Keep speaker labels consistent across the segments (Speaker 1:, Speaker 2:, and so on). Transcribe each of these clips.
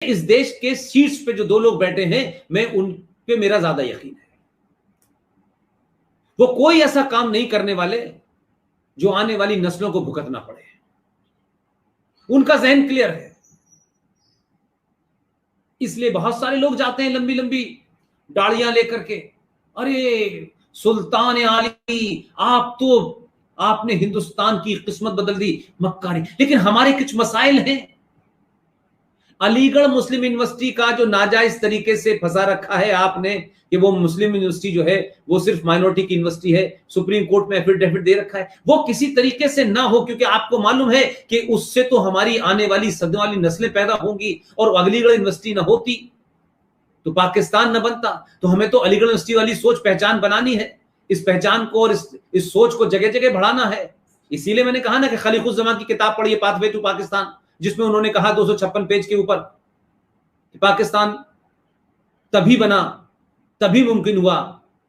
Speaker 1: इस देश के शीर्ष पे जो दो लोग बैठे हैं, मैं उन पे मेरा ज्यादा यकीन है। वो कोई ऐसा काम नहीं करने वाले जो आने वाली नस्लों को भुगतना पड़े। उनका जहन क्लियर है। इसलिए बहुत सारे लोग जाते हैं लंबी लंबी डालियां लेकर के, अरे सुल्तान आली, आपने हिंदुस्तान की किस्मत बदल दी, मक्कारी। लेकिन हमारे कुछ मसाइल हैं। अलीगढ़ मुस्लिम यूनिवर्सिटी का जो नाजायज तरीके से फंसा रखा है आपने कि वो मुस्लिम यूनिवर्सिटी जो है वो सिर्फ माइनॉरिटी की यूनिवर्सिटी है, सुप्रीम कोर्ट में एफिडेविट दे रखा है, वो किसी तरीके से ना हो, क्योंकि आपको मालूम है कि उससे तो हमारी आने वाली सदियों वाली नस्लें पैदा होंगी, और अलीगढ़ यूनिवर्सिटी ना होती तो पाकिस्तान न बनता। तो हमें तो अलीगढ़ यूनिवर्सिटी वाली सोच पहचान बनानी है। इस पहचान को और इस सोच को जगह जगह बढ़ाना है। इसीलिए मैंने कहा ना कि खलीकुज़्ज़मान की किताब पढ़िए, पाथवे टू पाकिस्तान, जिसमें उन्होंने कहा 256 पेज के ऊपर कि पाकिस्तान तभी बना, तभी मुमकिन हुआ,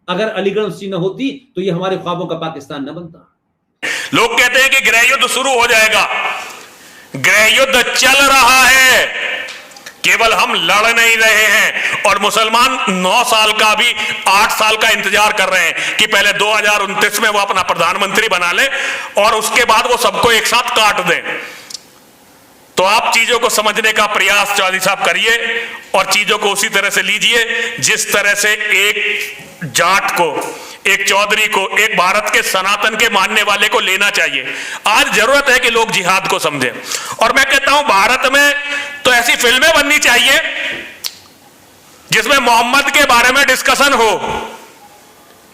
Speaker 1: अगर अलीगढ़ यूनिवर्सिटी न होती तो ये हमारे ख्वाबों का पाकिस्तान न बनता।
Speaker 2: लोग कहते हैं कि गृह युद्ध शुरू हो जाएगा। गृह युद्ध चल रहा है, केवल हम लड़ नहीं रहे हैं। और मुसलमान 9 साल का भी 8 साल का इंतजार कर रहे हैं कि पहले 2029 में वो अपना प्रधानमंत्री बना ले और उसके बाद वो सबको एक साथ काट दें। तो आप चीजों को समझने का प्रयास चौधरी साहब करिए और चीजों को उसी तरह से लीजिए जिस तरह से एक जाट को, एक चौधरी को, एक भारत के सनातन के मानने वाले को लेना चाहिए। आज जरूरत है कि लोग जिहाद को समझें। और मैं कहता हूं भारत में तो ऐसी फिल्में बननी चाहिए जिसमें मोहम्मद के बारे में डिस्कशन हो।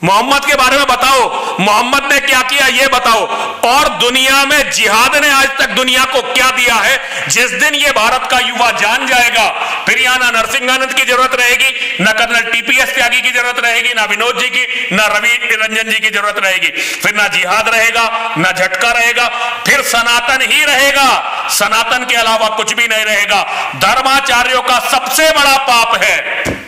Speaker 2: मोहम्मद के बारे में बताओ, मोहम्मद ने क्या किया ये बताओ, और दुनिया में जिहाद ने आज तक दुनिया को क्या दिया है। जिस दिन ये भारत का युवा जान जाएगा, फिर यहां ना नरसिंहानंद की जरूरत रहेगी, ना कर्नल टीपीएस त्यागी की जरूरत रहेगी, ना विनोद जी की, ना रवि रंजन जी की जरूरत रहेगी। फिर ना जिहाद रहेगा, ना झटका रहेगा, फिर सनातन ही रहेगा। सनातन के अलावा कुछ भी नहीं रहेगा। धर्माचार्यों का सबसे बड़ा पाप है,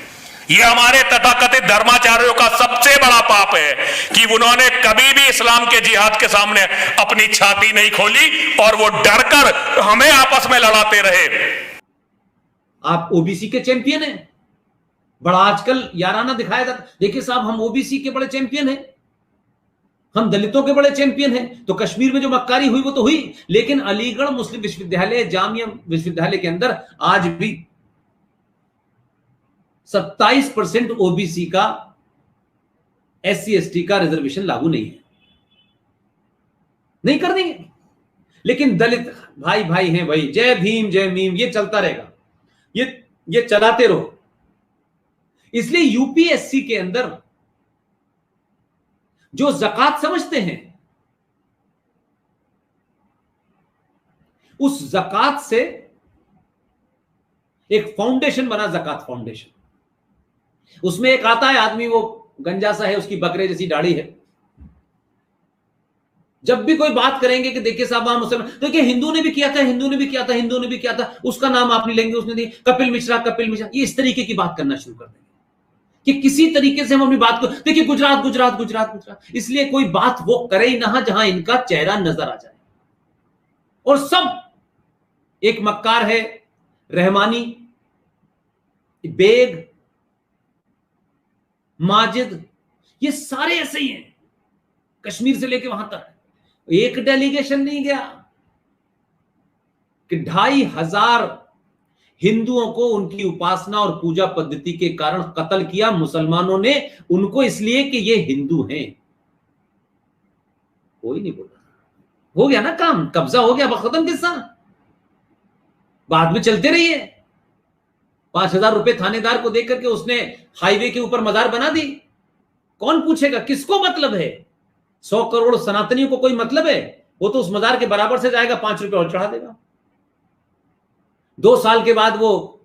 Speaker 2: ये हमारे तथाकथित धर्माचार्यों का सबसे बड़ा पाप है कि उन्होंने कभी भी इस्लाम के जिहाद के सामने अपनी छाती नहीं खोली और वो डरकर हमें आपस में लड़ाते रहे।
Speaker 1: आप ओबीसी के चैंपियन हैं, बड़ा आजकल याराना दिखाया जाता। देखिए साहब, हम ओबीसी के बड़े चैंपियन हैं, हम दलितों के बड़े चैंपियन हैं। तो कश्मीर में जो मक्कारी हुई वो तो हुई, लेकिन अलीगढ़ मुस्लिम विश्वविद्यालय, जामिया विश्वविद्यालय के अंदर आज भी 27% ओबीसी का, एससी एसटी का रिजर्वेशन लागू नहीं है। नहीं कर देंगे, लेकिन दलित भाई भाई हैं भाई, जय भीम जय मीम, ये चलता रहेगा, ये चलाते रहो। इसलिए यूपीएससी के अंदर जो ज़कात समझते हैं, उस ज़कात से एक फाउंडेशन बना, ज़कात फाउंडेशन। उसमें एक आता है आदमी, वो गंजा सा है, उसकी बकरे जैसी दाढ़ी है। जब भी कोई बात करेंगे कि देखिए साहब वहां मुसलमान, देखिए हिंदू ने भी किया था, हिंदू ने भी किया था, हिंदू ने भी किया था, उसका नाम आप नहीं लेंगे, उसने दी कपिल मिश्रा, कपिल मिश्रा, ये इस तरीके की बात करना शुरू कर देंगे कि किसी तरीके से हम अपनी बात को, देखिए गुजरात गुजरात गुजरात गुजरात। इसलिए कोई बात वो करे ही ना जहां इनका चेहरा नजर आ जाए। और सब एक मक्कार है, रहमानी, बेग, माजिद, ये सारे ऐसे ही हैं, कश्मीर से लेके वहां तक। एक डेलीगेशन नहीं गया कि 2500 हिंदुओं को उनकी उपासना और पूजा पद्धति के कारण कत्ल किया मुसलमानों ने, उनको इसलिए कि ये हिंदू हैं। कोई नहीं बोला, हो गया ना काम, कब्जा हो गया, खत्म किस्सा। बाद में चलते रहिए। 5000 रुपए थानेदार को देकर के उसने हाईवे के ऊपर मजार बना दी। कौन पूछेगा, किसको मतलब है? 100 करोड़ सनातनियों को कोई मतलब है? वो तो उस मजार के बराबर से जाएगा, 5 रुपए और चढ़ा देगा। 2 साल के बाद वो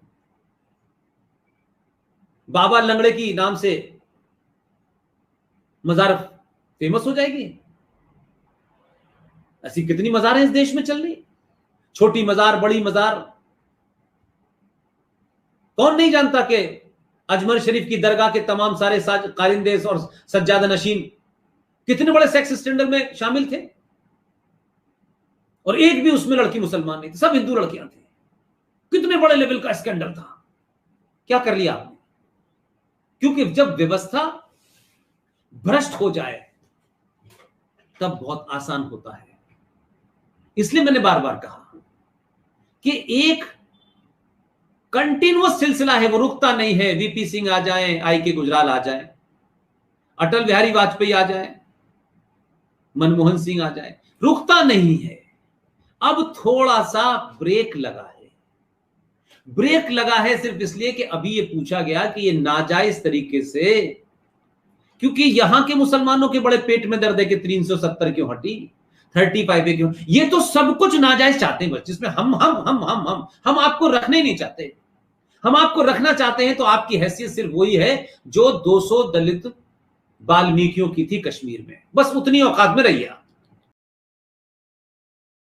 Speaker 1: बाबा लंगड़े की नाम से मजार फेमस हो जाएगी। ऐसी कितनी मजार है इस देश में चल रही, छोटी मजार, बड़ी मजार। कौन नहीं जानता कि अजमर शरीफ की दरगाह के तमाम सारे कारिंदे और सज्जादा नशीन कितने बड़े सेक्स स्टैंडर्ड में शामिल थे, और एक भी उसमें लड़की मुसलमान नहीं थी, सब हिंदू लड़कियां थी। कितने बड़े लेवल का स्कैंडल था। क्या कर लिया आपने? क्योंकि जब व्यवस्था भ्रष्ट हो जाए तब बहुत आसान होता है। इसलिए मैंने बार बार कहा कि एक कंटिन्यूअस सिलसिला है, वो रुकता नहीं है। वीपी सिंह आ जाएं, आई के गुजराल आ जाएं, अटल बिहारी वाजपेयी आ जाएं, मनमोहन सिंह आ जाए, रुकता नहीं है। अब थोड़ा सा ब्रेक लगा है। ब्रेक लगा है सिर्फ इसलिए कि अभी ये पूछा गया कि ये नाजायज तरीके से, क्योंकि यहां के मुसलमानों के बड़े पेट में दर्द है कि 370 क्यों हटी, 35 क्यों। ये तो सब कुछ नाजायज चाहते हैं बस, जिसमें हम आपको रखने नहीं चाहते। हम आपको रखना चाहते हैं तो आपकी हैसियत सिर्फ वही है जो 200 दलित वाल्मीकियों की थी कश्मीर में, बस उतनी औकात में रहिए।